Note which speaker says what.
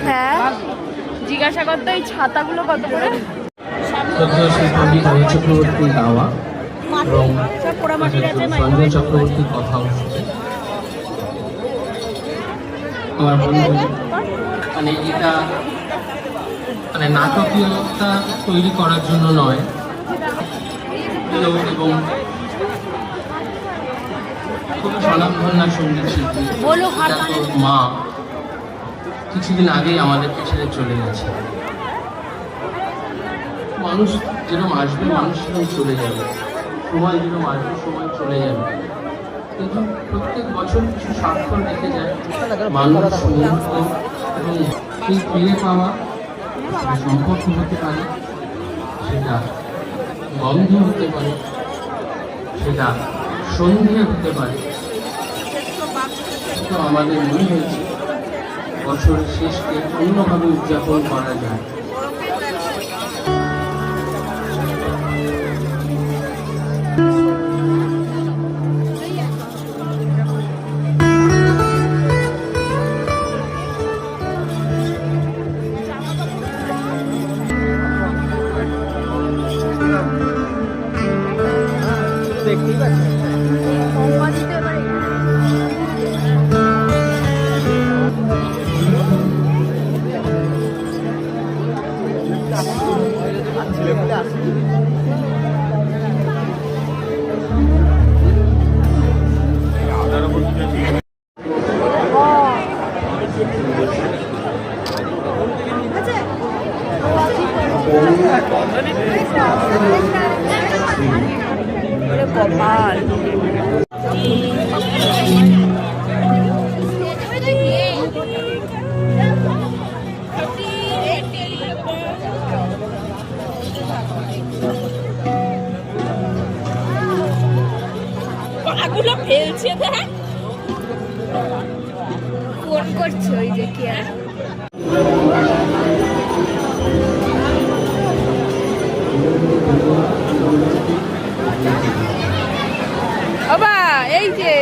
Speaker 1: হ্যাঁ, জিজ্ঞাসা করতে এই ছাতাগুলো কত করে?
Speaker 2: চক্রবর্তী গাওয়া এবং সঞ্জয় চক্রবর্তীর কথা আমার মনে হয় মানে এটা মানে নাটকীয়তা তৈরি করার জন্য নয়, এবং খুব স্বনামধন্য সঙ্গীত শিল্পী মা কিছুদিন আগেই আমাদেরকে ছেড়ে চলে গেছে। মানুষ যেরকম আসবে মানুষ সেরকম চলে যাবে, সময় যেরকম আসবে সময় চলে যাবে, কিন্তু প্রত্যেক বছর কিছু স্বাক্ষর রেখে যায় মানুষ, মুহূর্ত, এবং সেই ফিরে পাওয়া সম্পর্ক হতে পারে, সেটা গন্ধ হতে পারে, সেটা সন্ধে হতে পারে। তো আমাদের মনে হয়েছে বছরের শেষকে অন্যভাবে উদযাপন করা যায়।
Speaker 1: কপাল পাগুলো ফেলছে, দেখ ফোন করছে ওই যে কি আর বাবা এই যে